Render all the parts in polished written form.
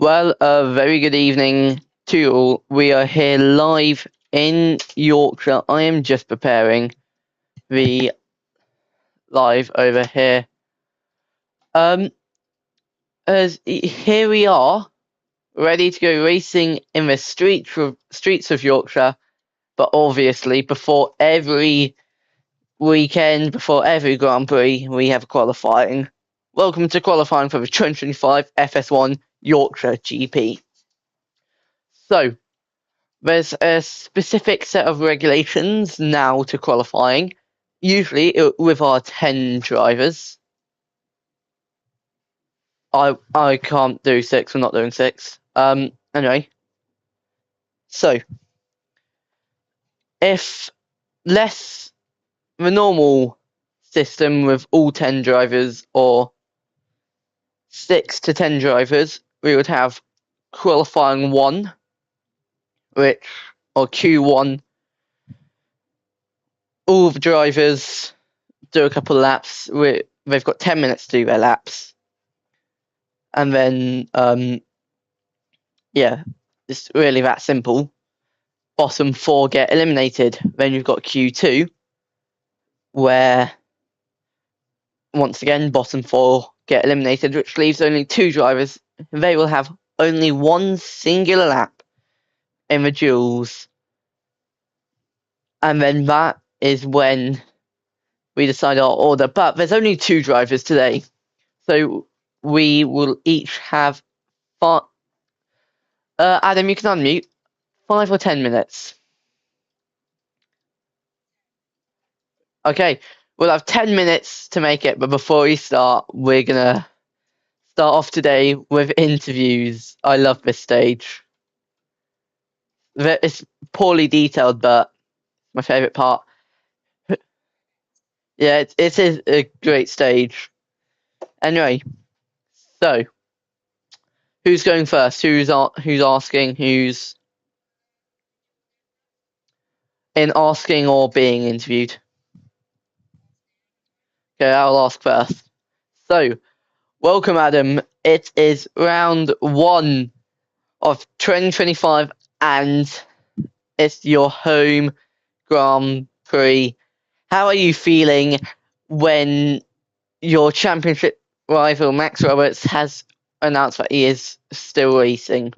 Well, a very good evening to you all. We are here live in Yorkshire. I am just preparing the live over here. As here we are, ready to go racing in the streets of Yorkshire. But obviously, before every weekend, before every Grand Prix, we have qualifying. Welcome to qualifying for the 2025 FS1 Yorkshire GP. So, there's a specific set of regulations now to qualifying, usually with our 10 drivers. I can't do 6, we're not doing 6. Anyway, so if less the normal system with all 10 drivers or 6 to 10 drivers, we would have qualifying 1, or Q1. All the drivers do a couple of laps. They've got 10 minutes to do their laps. And then, it's really that simple. Bottom 4 get eliminated. Then you've got Q2, where, once again, bottom 4 get eliminated, which leaves only 2 drivers. They will have only one singular lap in the duels. And then that is when we decide our order. But there's only 2 drivers today. So we will each have Adam, you can unmute. 5 or 10 minutes. Okay, we'll have 10 minutes to make it, but before we start, we're gonna start off today with interviews. I love this stage. It's poorly detailed, but my favourite part. Yeah, it is a great stage. Anyway, so who's going first? Who's asking? Who's in asking or being interviewed? Okay, I'll ask first. So, welcome, Adam. It is round 1 of 2025, and it's your home Grand Prix. How are you feeling when your championship rival Max Roberts has announced that he is still racing?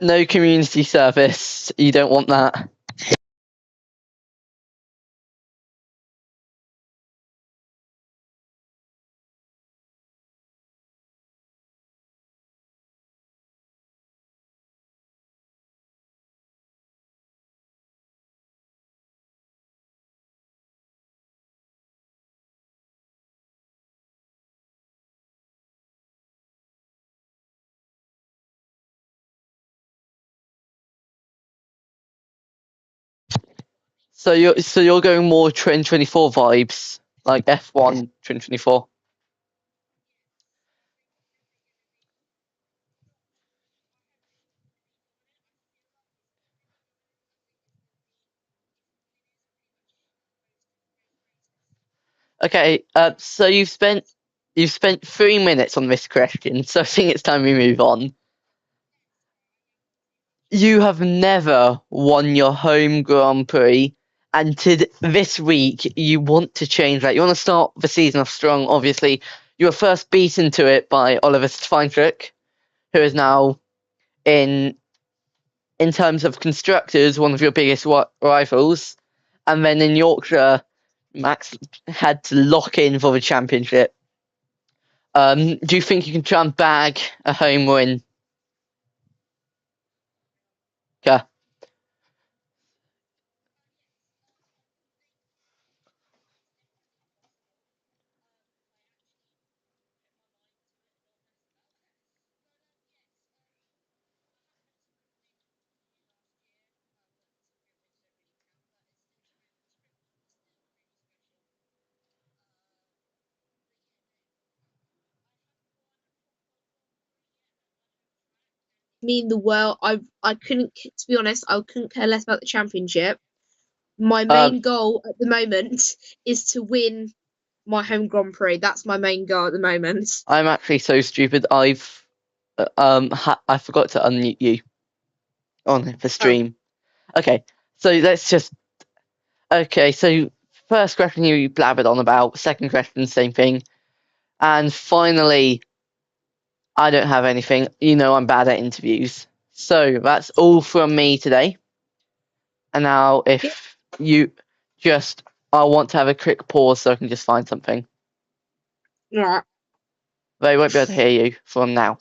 No community service. You don't want that. So you're going more 2024 vibes, like F1 2024. Okay, so you've spent 3 minutes on this question, so I think it's time we move on. You have never won your home Grand Prix, and this week you want to change that. You want to start the season off strong, obviously. you were first beaten to it by Oliver Steinfurt, who is now in terms of constructors one of your biggest rivals, and then in Yorkshire, Max had to lock in for the championship. Do you think you can try and bag a home win? Yeah. mean the world. I couldn't, to be honest, I couldn't care less about the championship. My Um, main goal at the moment is to win my home Grand Prix. That's my main goal at the moment. I'm actually so stupid. I forgot to unmute you on the Oh, stream. Okay, so let's just. Okay, so first question you blabbered on about. Second question, same thing. And finally, I don't have anything. You know I'm bad at interviews. So that's all from me today. And now, yeah. if you just, I want to have a quick pause so I can just find something. All right. They won't be able to hear you from now.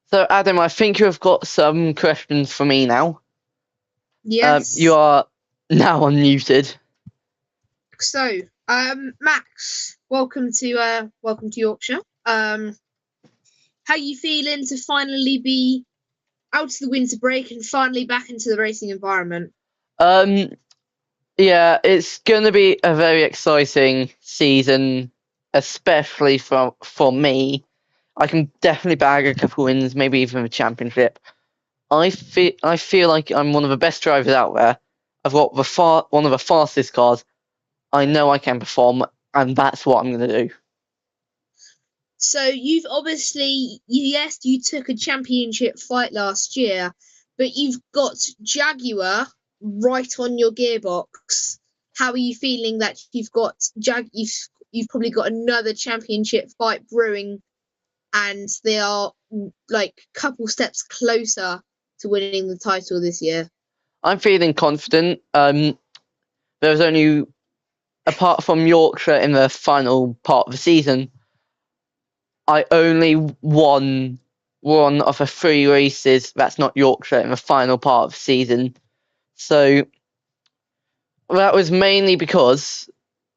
So, Adam, I think you have got some questions for me now. You Yes. are now unmuted. So, Max, welcome to Yorkshire. How you feeling to finally be out of the winter break and finally back into the racing environment? Um, yeah, it's going to be a very exciting season, especially for me. I can definitely bag a couple wins, maybe even a championship. I feel like I'm one of the best drivers out there. I've got one of the fastest cars. I know I can perform, and that's what I'm going to do. So you've obviously, yes, you took a championship fight last year, but you've got Jaguar right on your gearbox. How are you feeling that you've got you've probably got another championship fight brewing, and they are like a couple steps closer to winning the title this year? I'm feeling confident. There's only, apart from Yorkshire in the final part of the season, I only won one of the three races that's not Yorkshire in the final part of the season. So that was mainly because,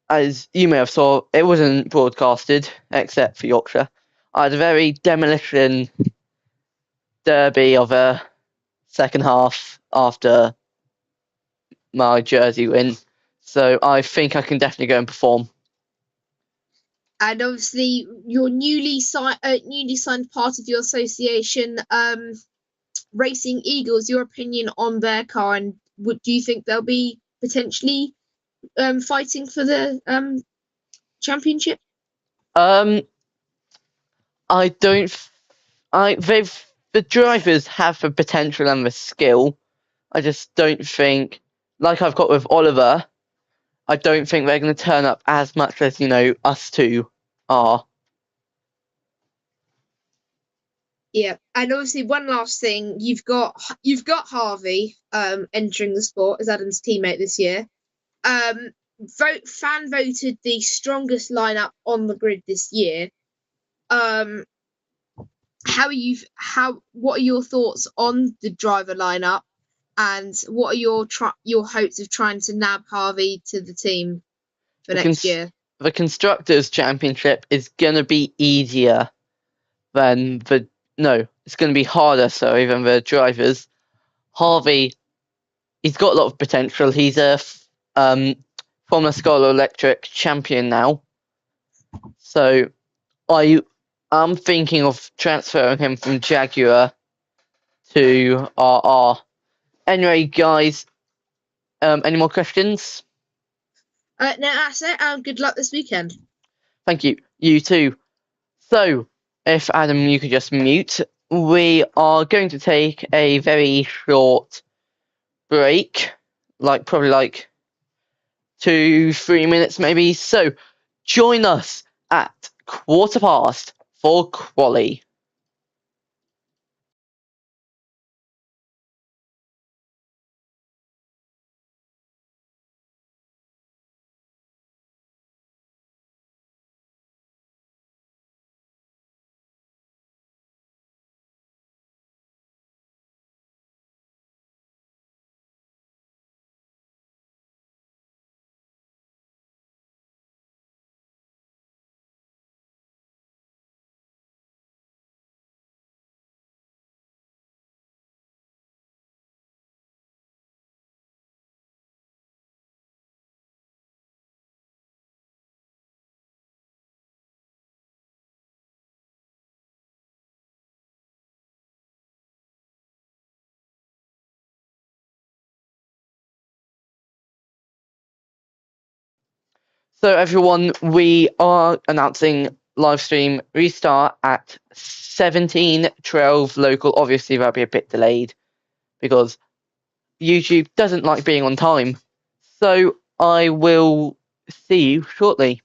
as you may have saw, it wasn't broadcasted except for Yorkshire. I had a very demolition derby of a second half after my Jersey win. So I think I can definitely go and perform. And obviously, your newly signed part of your association, Racing Eagles, your opinion on their car, and do you think they'll be potentially fighting for the championship? Um, I don't. The drivers have the potential and the skill. I just don't think, like I've got with Oliver, I don't think they're going to turn up as much as, us two are. Yeah, and obviously one last thing, you've got Harvey entering the sport as Adam's teammate this year. Fan voted the strongest lineup on the grid this year. What are your thoughts on the driver lineup, and what are your hopes of trying to nab Harvey to the team for next year? The Constructors' Championship is going to be easier than it's going to be harder, than the drivers. Harvey, he's got a lot of potential. He's a Formula Scholar Electric champion now. So I'm thinking of transferring him from Jaguar to RR. Anyway, guys, any more questions? No, that's it. Good luck this weekend. Thank you. You too. So, if Adam, you could just mute, we are going to take a very short break, probably 2-3 minutes maybe. So, join us at 1:15 for Quali. So everyone, we are announcing live stream restart at 17:12 local. Obviously, that'll be a bit delayed because YouTube doesn't like being on time. So I will see you shortly.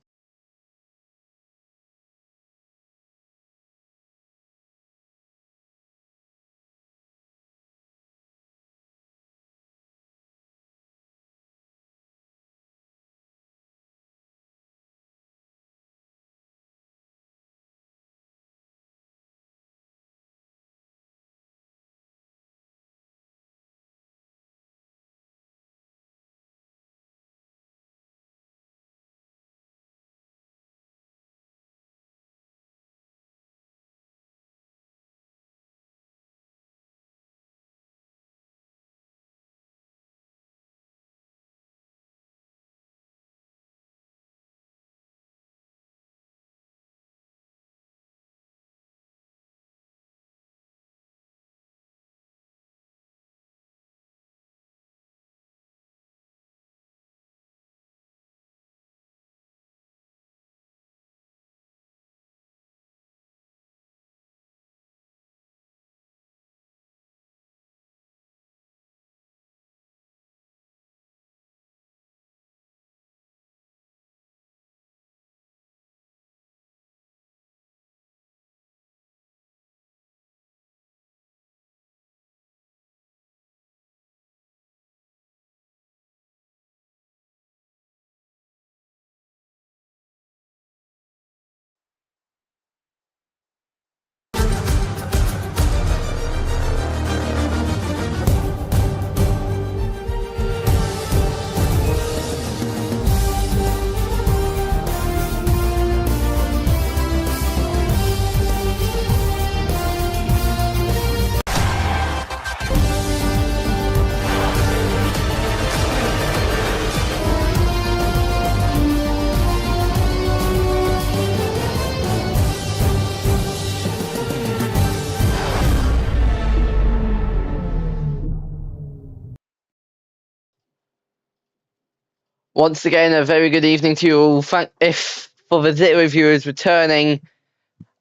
Once again, a very good evening to you all. If for the 0 viewers returning,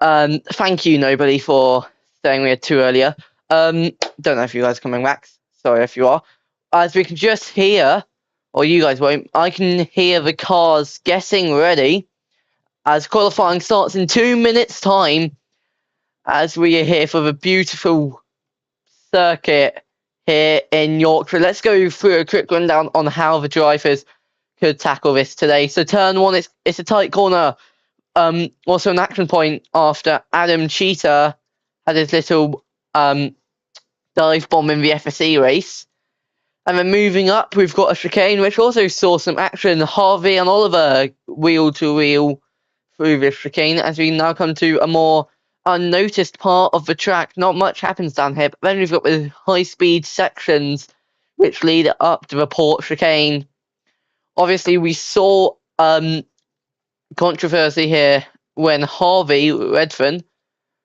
thank you, nobody, for staying with too earlier. Don't know if you guys are coming back. Sorry if you are. As we can just hear, or you guys won't, I can hear the cars getting ready as qualifying starts in 2 minutes' time, as we are here for the beautiful circuit here in Yorkshire. Let's go through a quick rundown on how the drivers could tackle this today. So turn one, it's a tight corner. Also an action point after Adam Cheetah had his little dive bomb in the FSE race. And then moving up, we've got a chicane, which also saw some action. Harvey and Oliver wheel to wheel through this chicane as we now come to a more unnoticed part of the track. Not much happens down here, but then we've got the high-speed sections which lead up to the port chicane. Obviously, we saw controversy here when Harvey Redfern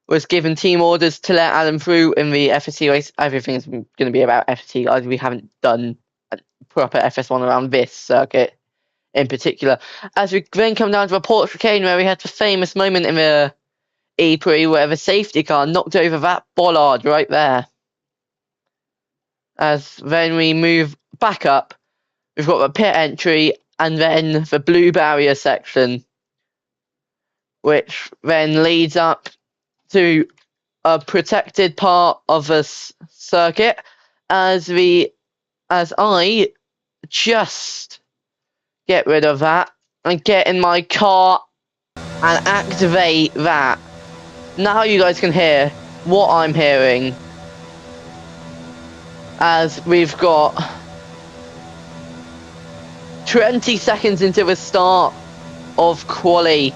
was given team orders to let Adam through in the FST race. Everything's going to be about FST, guys. We haven't done a proper FS1 around this circuit in particular. As we then come down to the port chicane where we had the famous moment in the E-Prix where the safety car knocked over that bollard right there. As then we move back up, we've got the pit entry and then the blue barrier section, which then leads up to a protected part of the circuit as I just get rid of that and get in my car and activate that. Now you guys can hear what I'm hearing as we've got 20 seconds into the start of quali.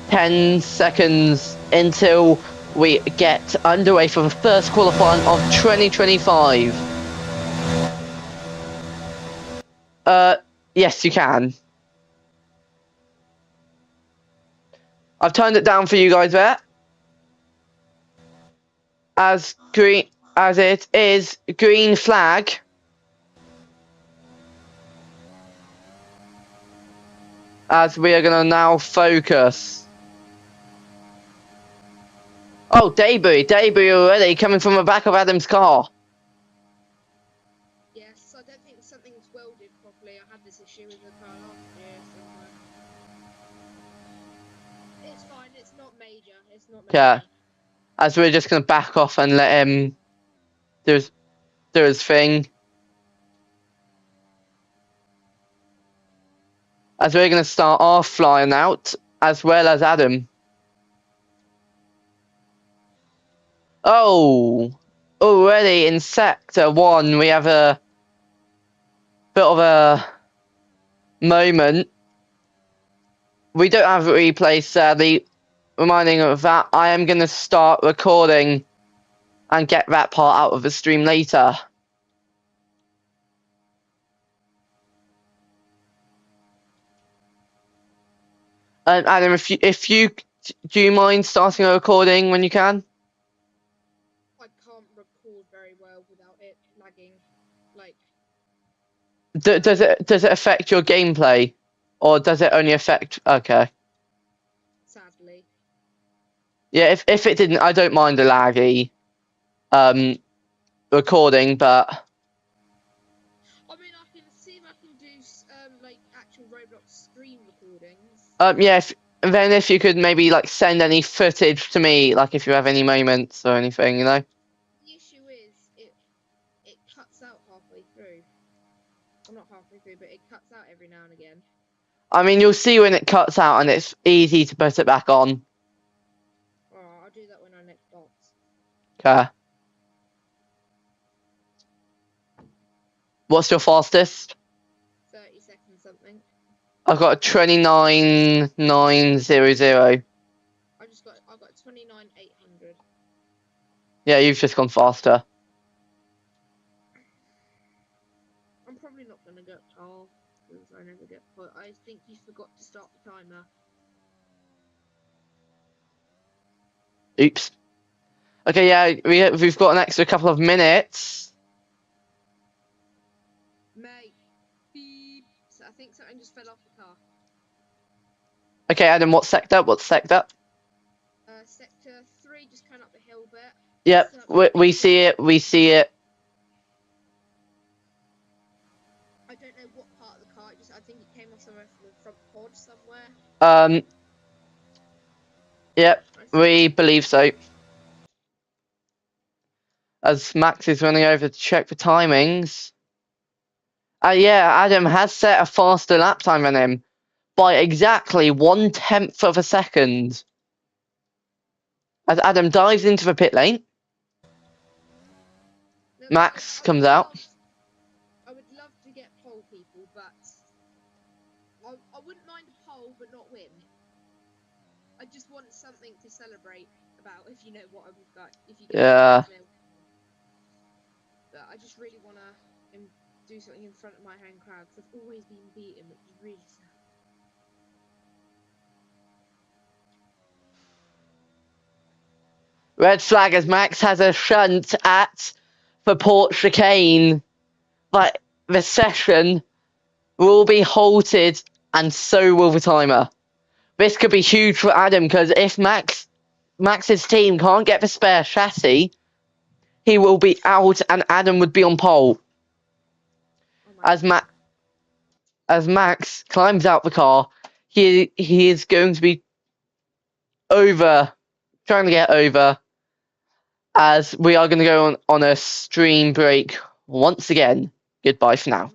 Ten seconds until we get underway for the first qualifying of 2025. Yes, you can. I've turned it down for you guys there. As it is green flag. As we are going to now focus. Oh, debris already coming from the back of Adam's car. Yes, I don't think something's welded properly. I had this issue with the car last year, so it's fine. It's not major. It's not major. Yeah. As we're just going to back off and let him do his thing. As we're going to start off flying out, as well as Adam. Oh, already in sector 1, we have a bit of a moment. We don't have a replay, sadly. Reminding of that, I am going to start recording and get that part out of the stream later. Adam, if you do you mind starting a recording when you can? I can't record very well without it lagging. Like, Does it affect your gameplay, or does it only affect? Okay. sadly. Yeah, if it didn't, I don't mind a laggy recording, but I mean, I can see if I can do like actual Roblox screen recordings. yeah. If you could maybe like send any footage to me, like if you have any moments or anything, you know. The issue is it cuts out halfway through. Well, not halfway through, but it cuts out every now and again. I mean, you'll see when it cuts out, and it's easy to put it back on. Oh, I'll do that when I next box. Okay. What's your fastest? 30 seconds something. I've got a 29,900. I've got 29,800. Yeah, you've just gone faster. I'm probably not gonna get pole because I never get pole. I think you forgot to start the timer. Oops. Okay, yeah, we've got an extra couple of minutes. Mate, beep. So I think something just fell off the car. Okay, Adam, what sector? What sector? Sector 3 just coming up the hill bit. Yep, something we see it. We see it. I don't know what part of the car. I think it came off somewhere from the front pod somewhere. Um, yep, I think. we believe so. As Max is running over to check the timings. Yeah, Adam has set a faster lap time than him by exactly 1/10 of a second. As Adam dives into the pit lane, Now, guys, Max comes out. I would love to get pole people, but I wouldn't mind a pole, but not win. I just want something to celebrate about, if you know what I'm like. If you get Yeah. me. But I just really want to do something in front of my home crowd because I've always been beaten, which is really sad. Red flag as Max has a shunt at the port chicane. But the session will be halted and so will the timer. This could be huge for Adam because if Max's team can't get the spare chassis, he will be out and Adam would be on pole. Oh my As god. Max climbs out the car, he is going to be trying to get over, as we are going to go on a stream break once again. Goodbye for now.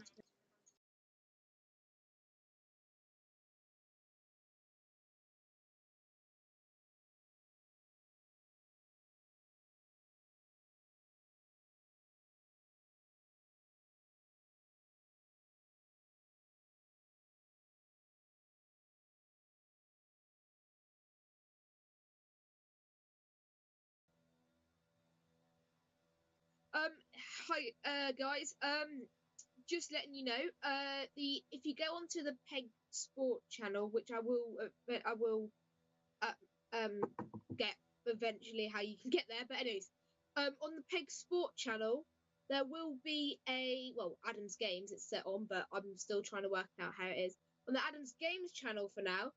Hi, guys. Just letting you know. If you go onto the Peg Sport channel, which I will uh, um get eventually how you can get there. But anyways, on the Peg Sport channel, there will be Adam's Games. It's set on, but I'm still trying to work out how it is on the Adam's Games channel for now.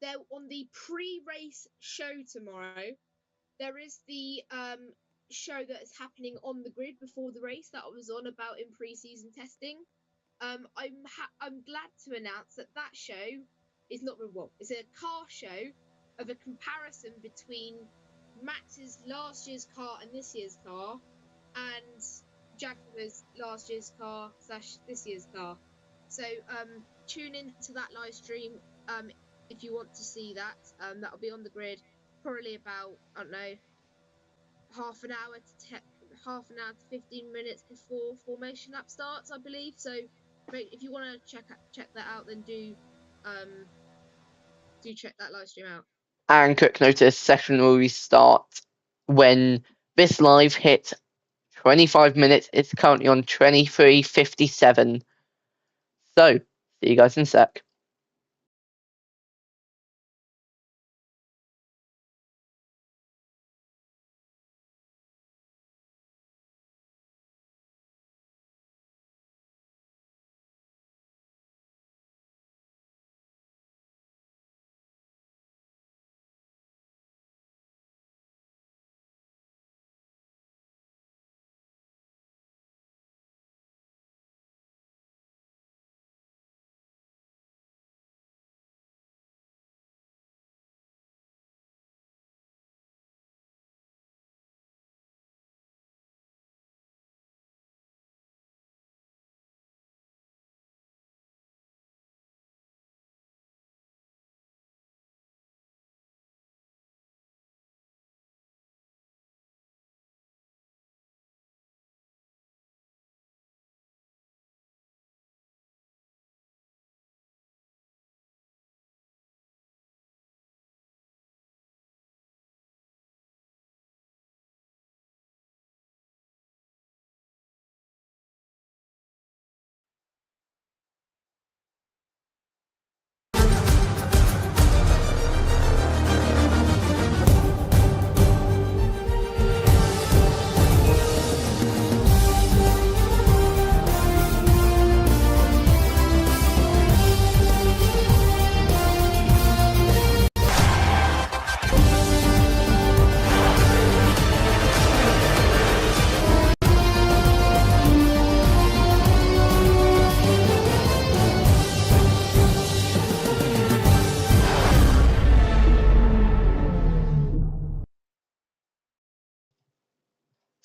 There on the pre-race show tomorrow. There is the show that is happening on the grid before the race that I was on about in pre-season testing. I'm glad to announce that show is not well. It's a car show of a comparison between Max's last year's car and this year's car, and Jaguar's last year's car / this year's car. So tune into that live stream if you want to see that. That'll be on the grid probably about, I don't know, half an hour to 15 minutes before formation lap starts, I believe. So if you want to check that out, then do check that live stream out. And quick notice, session will restart when this live hit 25 minutes. It's currently on 23:57. So, see you guys in a sec.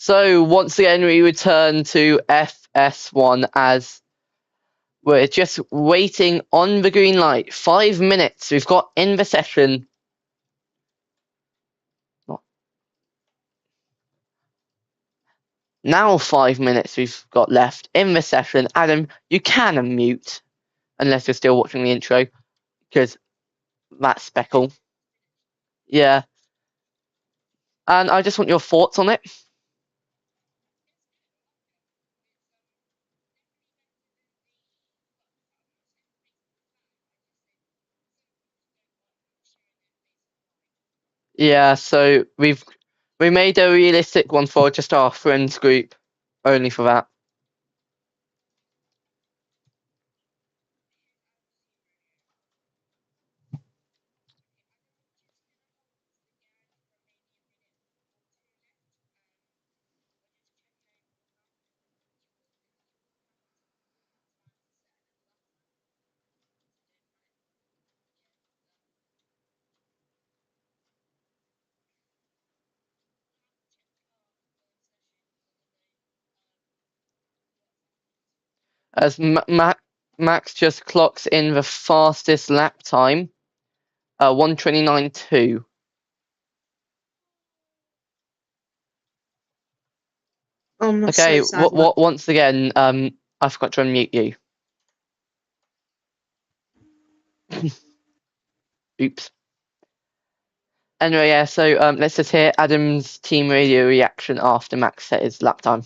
So once again, we return to FS1 as we're just waiting on the green light. 5 minutes. We've got in the session. Now 5 minutes we've got left in the session. Adam, you can unmute unless you're still watching the intro because that's Speckle. Yeah. And I just want your thoughts on it. Yeah, so we made a realistic one for just our friends group, only for that. As Max just clocks in the fastest lap time, 1:29.2. I'm Okay, so sad. once again, I forgot to unmute you. Oops. Anyway, yeah, so let's just hear Adam's team radio reaction after Max set his lap time.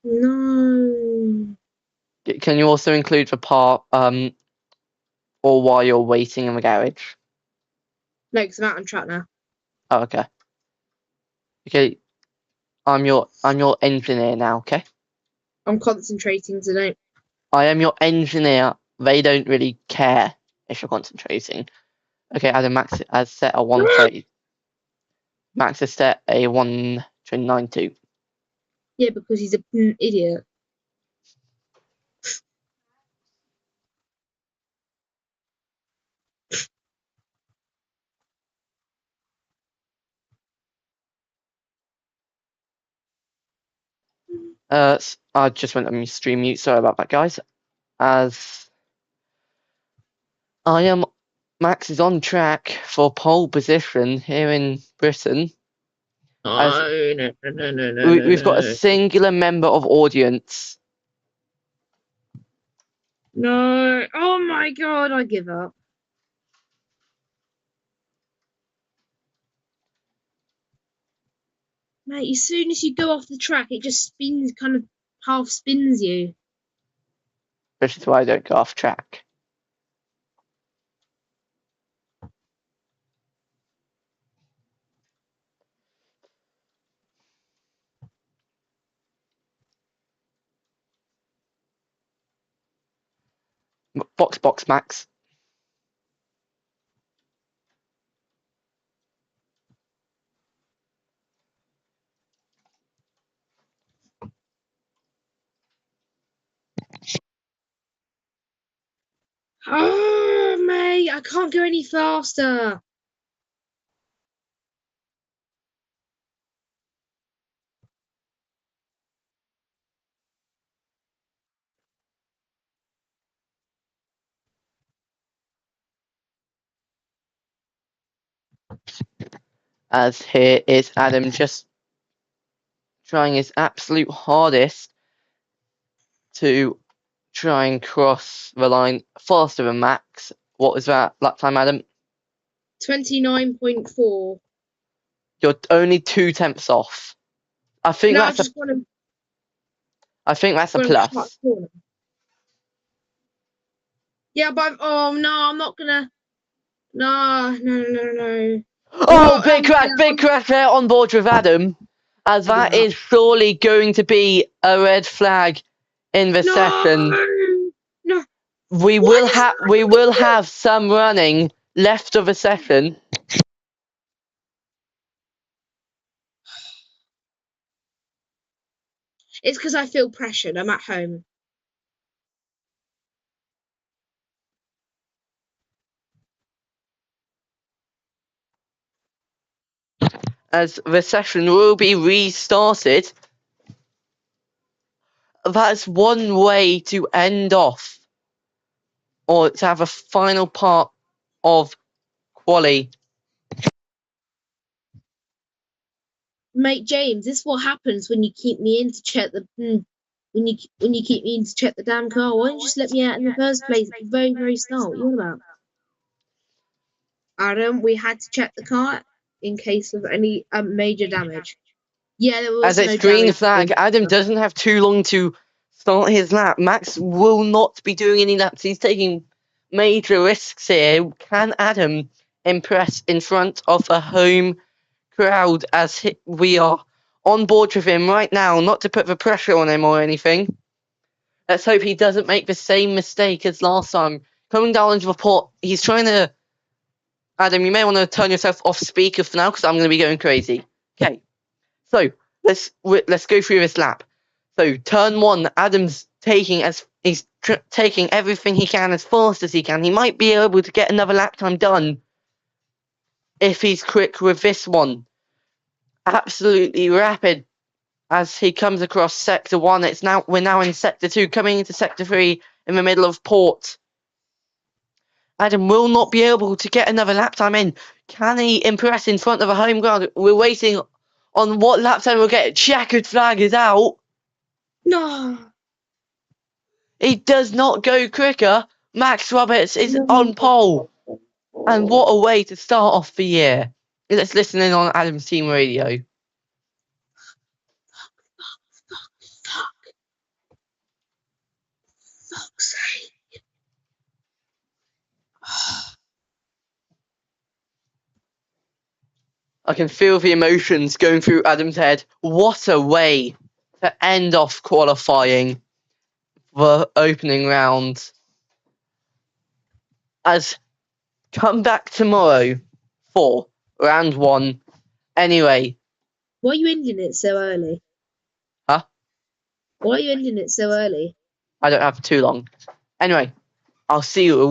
No. Can you also include the part or while you're waiting in the garage? No, because I'm out on track now. Oh, okay. Okay, I'm your engineer now, okay? I'm concentrating today. I am your engineer. They don't really care if you're concentrating. Okay, Adam, Max has set a 1:30. Max has set a 1:29.2. Yeah, because he's an idiot. I just went on stream mute. Sorry about that, guys. As I am, Max is on track for pole position here in Britain. As we've got a singular member of audience. No. Oh my god, I give up. Mate, as soon as you go off the track, it just spins, kind of half spins you. Which is why I don't go off track. Box, Max. Oh, mate, I can't go any faster. As here is Adam just trying his absolute hardest to try and cross the line faster than Max. What was that lap time, Adam? 29.4. You're only 2 tenths off. I think No, that's I've just got him. a plus. Yeah, but I'm not gonna. No. Oh, big crash there on board with Adam, as that is surely going to be a red flag in the session. No. We will have some running left of the session. It's because I feel pressured. I'm at home. as the session will be restarted. That's one way to end off, or to have a final part of quali. Mate James, this is what happens when you keep me in to check the when you keep me in to check the damn car. Why don't you just let me out in the first place at the very, very start? What are you on about? Adam, we had to check the car in case of any major damage. Yeah, there was As no it's green damage. flag, Adam doesn't have too long to start his lap. Max will not be doing any laps. He's taking major risks here. Can Adam impress in front of a home crowd as we are on board with him right now, not to put the pressure on him or anything? Let's hope he doesn't make the same mistake as last time. Coming down into the port, he's trying to... Adam, you may want to turn yourself off speaker for now because I'm going to be going crazy. Okay, so let's go through this lap. So turn one, Adam's taking taking everything he can as fast as he can. He might be able to get another lap time done if he's quick with this one. Absolutely rapid as he comes across sector 1. We're now in sector 2, coming into sector 3 in the middle of port. Adam will not be able to get another lap time in. Can he impress in front of a home ground? We're waiting on what lap time we'll get. Checkered flag is out. No. He does not go quicker. Max Roberts is on pole. And what a way to start off the year. Let's listen in on Adam's team radio. Fuck's sake. I can feel the emotions going through Adam's head. What a way to end off qualifying the opening round. As come back tomorrow for round 1. Anyway. Why are you ending it so early? Huh? Why are you ending it so early? I don't have too long. Anyway, I'll see you